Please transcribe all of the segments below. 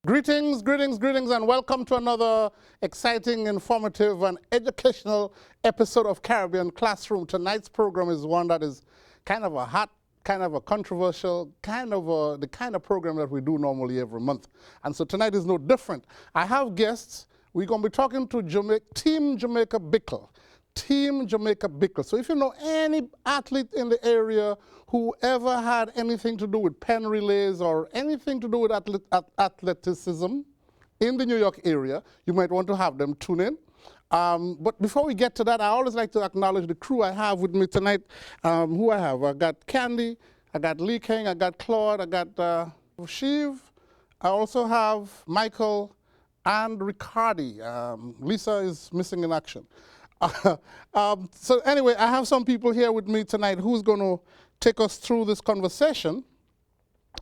Greetings, greetings, greetings, and welcome to another exciting, informative, and educational episode of Caribbean Classroom. Tonight's program is one that is kind of a hot, kind of a controversial, the kind of program that we do normally every month. And so tonight is no different. I have guests. We're going to be talking to Team Jamaica Bickle. Team Jamaica Bickle. So if you know any athlete in the area who ever had anything to do with pen relays or anything to do with athleticism in the New York area, you might want to have them tune in. But before we get to that, I always like to acknowledge the crew I have with me tonight. Who I have? I got Candy, I got Lee King, I got Claude, I got Shiv. I also have Michael and Ricardi. Lisa is missing in action. So anyway, I have some people here with me tonight who's going to take us through this conversation.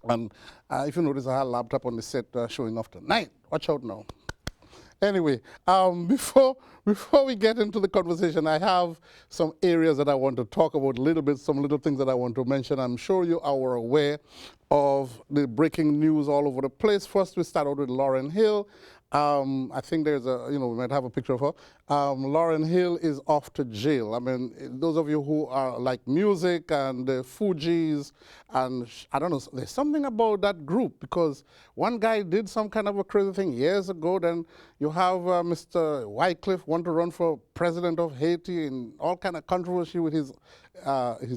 And if you notice, I had a laptop on the set showing off tonight. Watch out now. Anyway, before we get into the conversation, I have some areas that I want to talk about a little bit, some little things that I want to mention. I'm sure you are aware of the breaking news all over the place. First, we start out with Lauryn Hill. I think there's we might have a picture of her. Lauryn Hill is off to jail. I mean, those of you who are like music and the Fugees, and I don't know, there's something about that group because one guy did some kind of a crazy thing years ago. Then you have Mr. Wycliffe want to run for president of Haiti and all kind of controversy with his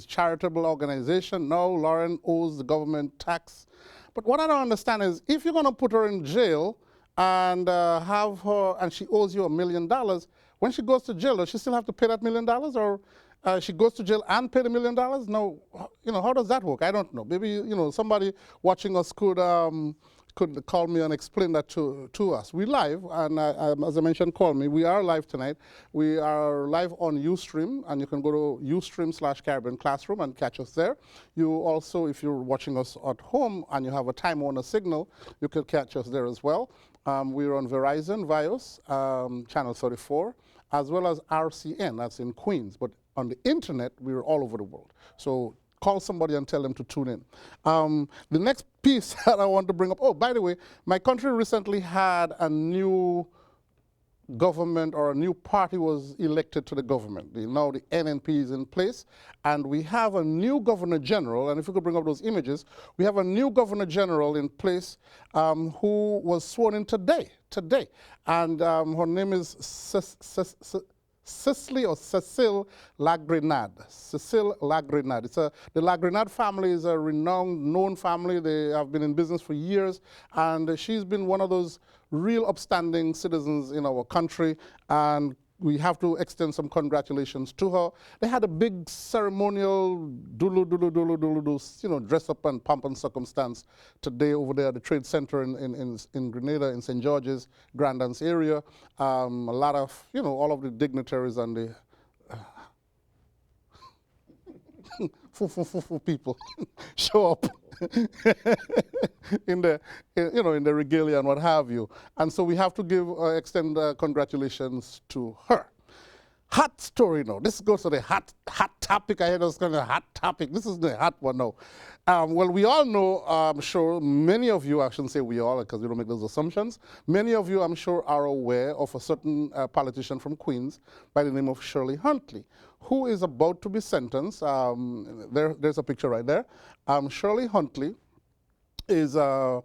charitable organization. Now Lauryn owes the government tax. But what I don't understand is if you're going to put her in jail, and have her, and she owes you $1 million. When she goes to jail, does she still have to pay that $1 million, or she goes to jail and pay the $1 million? No, how does that work? I don't know. Maybe somebody watching us could call me and explain that to us. We live, and as I mentioned, call me. We are live tonight. We are live on Ustream, and you can go to Ustream/Caribbean Classroom and catch us there. You also, if you're watching us at home and you have a Time Warner signal, you can catch us there as well. We're on Verizon, Vios, channel 34, as well as RCN, that's in Queens. But on the internet, we're all over the world. So call somebody and tell them to tune in. The next piece that I want to bring up, oh, by the way, my country recently had a new government, or a new party was elected to the government. Now the NNP is in place, and we have a new governor general, and if we could bring up those images, we have a new governor general in place who was sworn in today, and her name is Cecile Lagrenade. Cecile Lagrenade. The Lagrenade family is a renowned, known family. They have been in business for years, and she's been one of those real upstanding citizens in our country, and we have to extend some congratulations to her. They had a big ceremonial dress up and pomp and circumstance today over there at the Trade Center in Grenada, in St. George's, Grand Anse area. A lot of, all of the dignitaries and the people show up in the regalia and what have you, and so we have to extend congratulations to her. Hot story now. This goes to the hot topic. I heard it was kind of a hot topic. This is the hot one now. Well, we all know, I'm sure, many of you, I shouldn't say we all because we don't make those assumptions, many of you, I'm sure, are aware of a certain politician from Queens by the name of Shirley Huntley, who is about to be sentenced. There's a picture right there. Shirley Huntley is a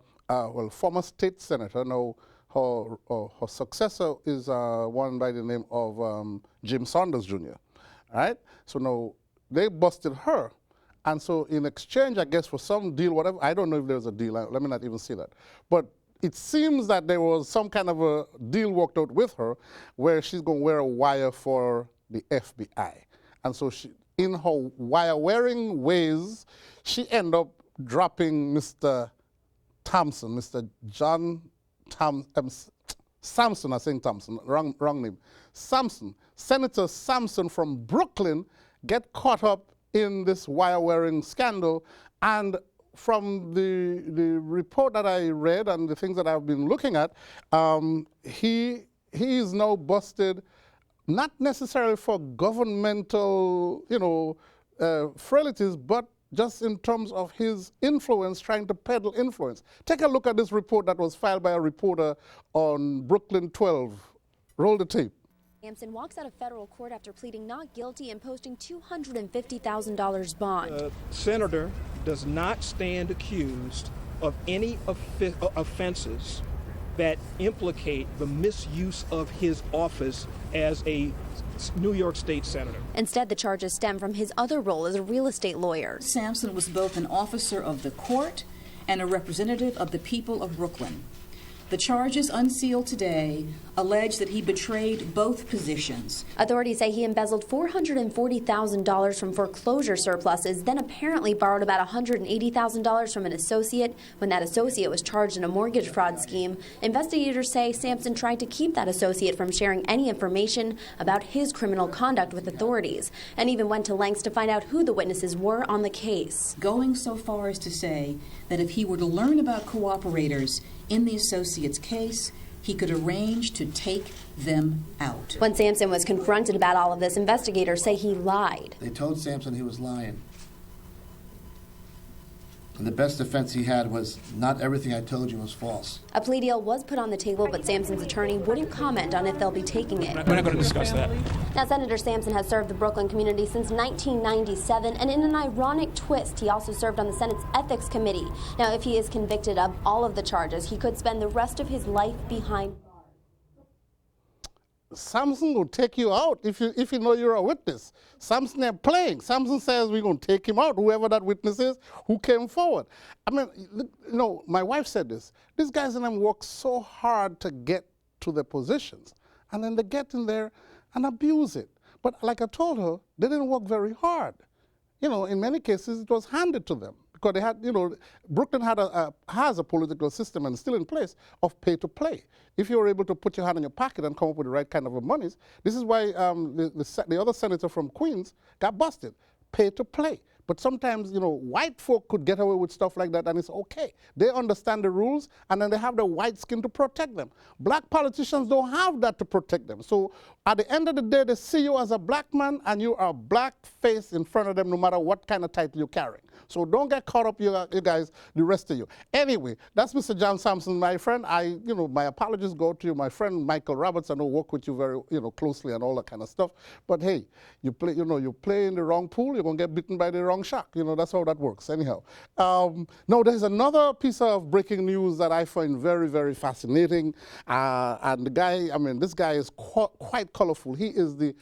former state senator. Now, her successor is one by the name of Jim Saunders Jr., right? So now they busted her. And so in exchange, I guess, for some deal, whatever, I don't know if there's a deal. Let me not even say that. But it seems that there was some kind of a deal worked out with her where she's going to wear a wire for the FBI. And so in her wire-wearing ways, she ended up dropping Mr. Thompson, Mr. John Sampson, I think Thompson, wrong name. Sampson, Senator Sampson from Brooklyn, get caught up in this wire-wearing scandal, and from the report that I read and the things that I've been looking at, he is now busted, not necessarily for governmental, frailties, but just in terms of his influence, trying to peddle influence. Take a look at this report that was filed by a reporter on Brooklyn 12. Roll the tape. Sampson walks out of federal court after pleading not guilty and posting $250,000 bond. The senator does not stand accused of any offenses that implicate the misuse of his office as a New York State senator. Instead, the charges stem from his other role as a real estate lawyer. Sampson was both an officer of the court and a representative of the people of Brooklyn. The charges unsealed today allege that he betrayed both positions. Authorities say he embezzled $440,000 from foreclosure surpluses, then apparently borrowed about $180,000 from an associate. When that associate was charged in a mortgage fraud scheme, investigators say Sampson tried to keep that associate from sharing any information about his criminal conduct with authorities, and even went to lengths to find out who the witnesses were on the case. Going so far as to say that if he were to learn about cooperators in the associate's case, he could arrange to take them out. When Sampson was confronted about all of this, investigators say he lied. They told Sampson he was lying. And the best defense he had was, not everything I told you was false. A plea deal was put on the table, but Sampson's attorney wouldn't comment on if they'll be taking it. We're not going to discuss that. Now, Senator Sampson has served the Brooklyn community since 1997, and in an ironic twist, he also served on the Senate's Ethics Committee. Now, if he is convicted of all of the charges, he could spend the rest of his life behind bars. Sampson will take you out if you know you're a witness. Sampson ain't playing. Sampson says we're going to take him out, whoever that witness is who came forward. I mean, you know, my wife said this. These guys and them work so hard to get to their positions, and then they get in there and abuse it. But like I told her, they didn't work very hard. You know, in many cases, it was handed to them. Because they had, you know, Brooklyn has a political system and still in place of pay to play. If you were able to put your hand in your pocket and come up with the right kind of monies, this is why the other senator from Queens got busted. Pay to play. But sometimes, you know, white folk could get away with stuff like that, and it's okay. They understand the rules, and then they have the white skin to protect them. Black politicians don't have that to protect them. So at the end of the day, they see you as a black man, and you are a black face in front of them, no matter what kind of title you're carrying. So don't get caught up, you guys, the rest of you. Anyway, that's Mr. John Sampson, my friend. My apologies go to you, my friend Michael Roberts. I know work with you very, closely and all that kind of stuff. But hey, you play in the wrong pool, you're gonna get bitten by the wrong shark. You know, that's how that works. Anyhow, no, there's another piece of breaking news that I find very, very fascinating. And the guy, this guy is quite colorful. He is the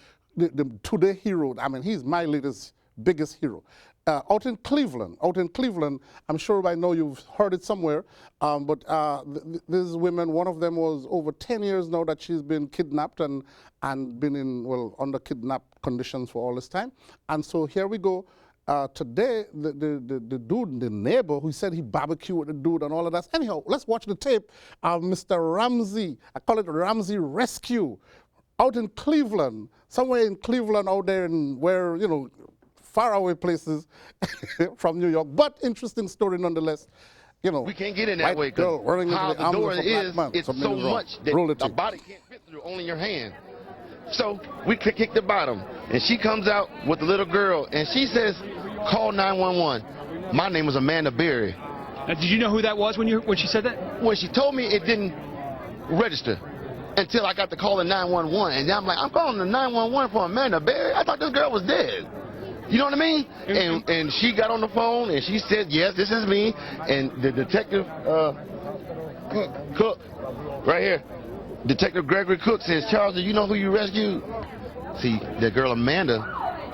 today hero. He's my latest biggest hero. Out in Cleveland, I'm sure by now you've heard it somewhere, but these women, one of them was over 10 years now that she's been kidnapped and been in, under kidnapped conditions for all this time. And so here we go. Today, the dude, the neighbor, who said he barbecued with the dude and all of that. Anyhow, let's watch the tape of Mr. Ramsey. I call it Ramsey Rescue, out in Cleveland, somewhere in Cleveland out there in where, faraway places from New York, but interesting story nonetheless. We can't get in that way because how the door is, it's so much that the body can't fit through, only your hand. So we kick the bottom, and she comes out with the little girl, and she says, call 911. My name was Amanda Berry. Now, did you know who that was when she said that? When she told me, it didn't register until I got the call of 911, and I'm like, I'm calling the 911 for Amanda Berry? I thought this girl was dead. You know what I mean? And she got on the phone and she said, yes, this is me. And the detective, Cook, right here, Detective Gregory Cook says, Charles, do you know who you rescued? See, that girl Amanda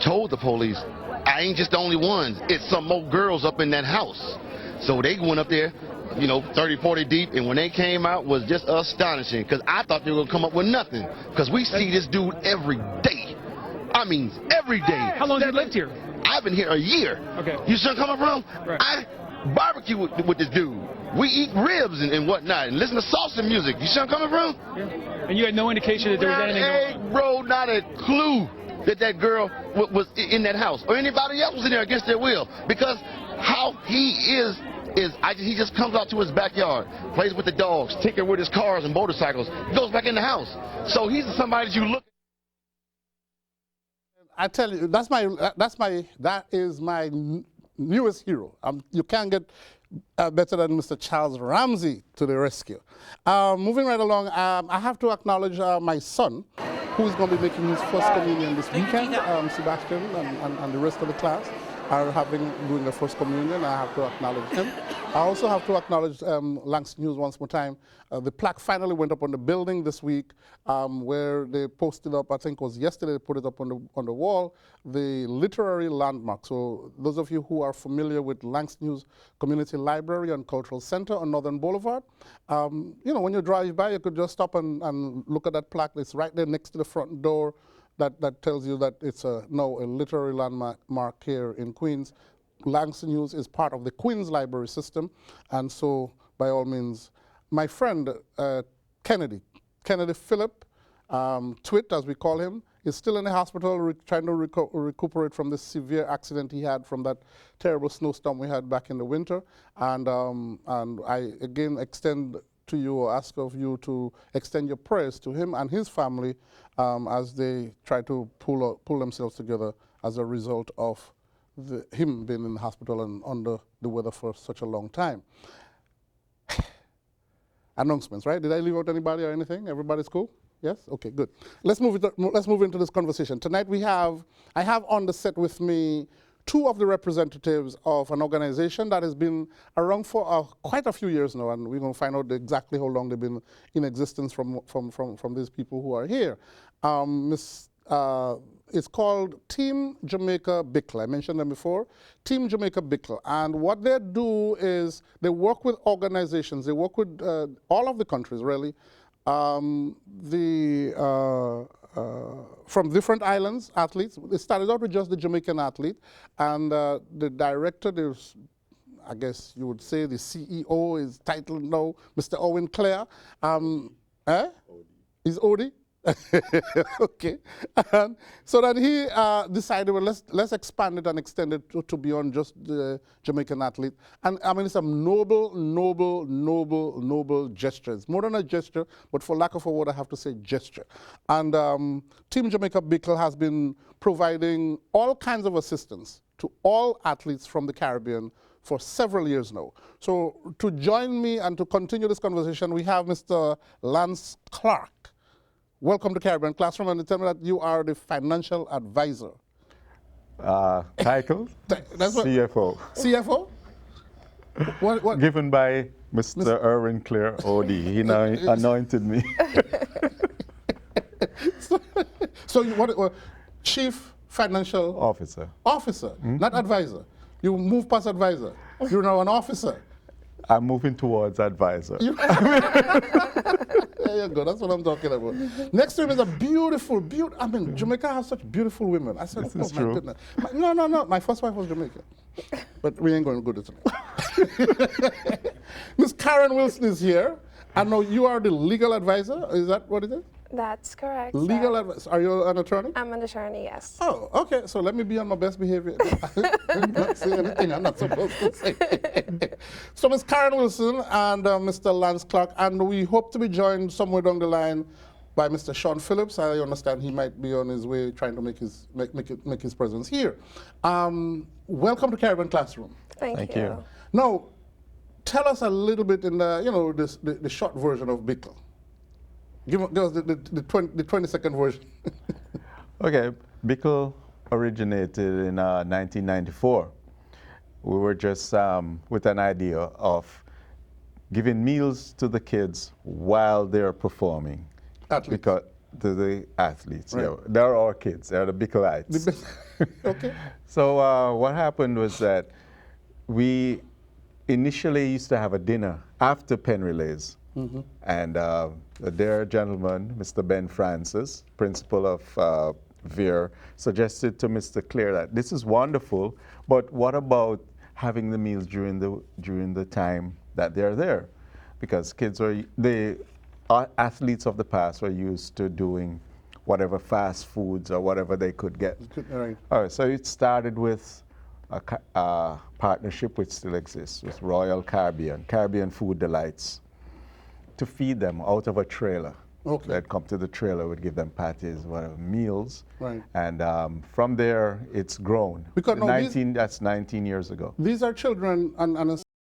told the police, I ain't just the only one. It's some more girls up in that house. So they went up there, 30, 40 deep, and when they came out was just astonishing because I thought they were going to come up with nothing because we see this dude every day. Every day. How long have you lived here? I've been here a year. Okay. You see where I'm coming from? Right. I barbecue with this dude. We eat ribs and whatnot and listen to salsa music. You see where I'm coming from? Yeah. And you had no indication that there was anything going on? Bro, not a clue that girl was in that house or anybody else was in there against their will because how he is he just comes out to his backyard, plays with the dogs, tinker with his cars and motorcycles, goes back in the house. So he's somebody that you look. I tell you, that is my newest hero. You can't get better than Mr. Charles Ramsey to the rescue. Moving right along, I have to acknowledge my son, who is going to be making his first communion this weekend. Sebastian and the rest of the class are doing their first communion. I have to acknowledge him. I also have to acknowledge Langston Hughes once more time. The plaque finally went up on the building this week, where they posted up, I think it was yesterday, they put it up on the wall, the literary landmark. So those of you who are familiar with Langston Hughes Community Library and Cultural Center on Northern Boulevard, you know, when you drive by, you could just stop and look at that plaque. It's right there next to the front door. That tells you that it's now a literary landmark here in Queens. Langston Hughes is part of the Queens Library system, and so by all means, my friend Kennedy Phillip, Twit as we call him, is still in the hospital trying to recuperate from this severe accident he had from that terrible snowstorm we had back in the winter, and I again extend to you or ask of you to extend your prayers to him and his family as they try to pull themselves together as a result of him being in the hospital and under the weather for such a long time. Announcements, right? Did I leave out anybody or anything? Everybody's cool? Yes? Okay, good. Let's move into this conversation. Tonight I have on the set with me two of the representatives of an organization that has been around for quite a few years now, and we're going to find out exactly how long they've been in existence from these people who are here. It's called Team Jamaica Bickle. I mentioned them before. Team Jamaica Bickle. And what they do is they work with organizations. They work with all of the countries, really, from different islands, athletes. It started out with just the Jamaican athlete, and the director, I guess you would say the CEO is titled now Mr. Owen Clare. Is Odie? Okay. So that he decided, well, let's expand it and extend it to beyond just the Jamaican athlete. And I mean, it's a noble gesture. It's more than a gesture, but for lack of a word, I have to say gesture. And Team Jamaica Bickle has been providing all kinds of assistance to all athletes from the Caribbean for several years now. So to join me and to continue this conversation, we have Mr. Lance Clarke. Welcome to Caribbean Classroom, and tell me that you are the financial advisor. Title? CFO. CFO? What? Given by Mr. Erwin Clare OD. He now anointed me. So what? Chief Financial Officer. Officer, not advisor. You move past advisor. You're now an officer. I'm moving towards advisor. There you go. That's what I'm talking about. Next to him is a beautiful. I mean, Jamaica has such beautiful women. I said, this is my true. goodness. No. My first wife was Jamaican. But we ain't going to go there tonight. Miss Karen Wilson is here. I know you are the legal advisor. Is that what it is? That's correct. Legal advisor. Are you an attorney? I'm an attorney, yes. Oh, okay. So let me be on my best behavior. I'm not saying anything I'm not supposed to say. So Ms. Karen Wilson and Mr. Lance Clarke, and we hope to be joined somewhere down the line by Mr. Sean Phillips. I understand he might be on his way trying to make his presence here. Welcome to Caribbean Classroom. Thank you. Now, tell us a little bit in the short version of Bickle. Give us the 20-second version. Okay, Bickle originated in 1994. We were just with an idea of giving meals to the kids while they're performing. Athletes. Because the athletes, right. yeah, they're our kids, they're the Bickleites. Okay. So what happened was that we initially used to have a dinner after pen relays. And a dear gentleman, Mr. Ben Francis, principal of VEER, suggested to Mr. Clare that this is wonderful, but what about having the meals during the time that they're there? Because the athletes of the past were used to doing whatever fast foods or whatever they could get. Right. All right, so it started with a partnership which still exists with Royal Caribbean Food Delights, to feed them out of a trailer Okay. They'd come to the trailer, would give them patties, whatever, meals. Right. And from there, it's grown. Because no, that's 19 years ago. These are children, and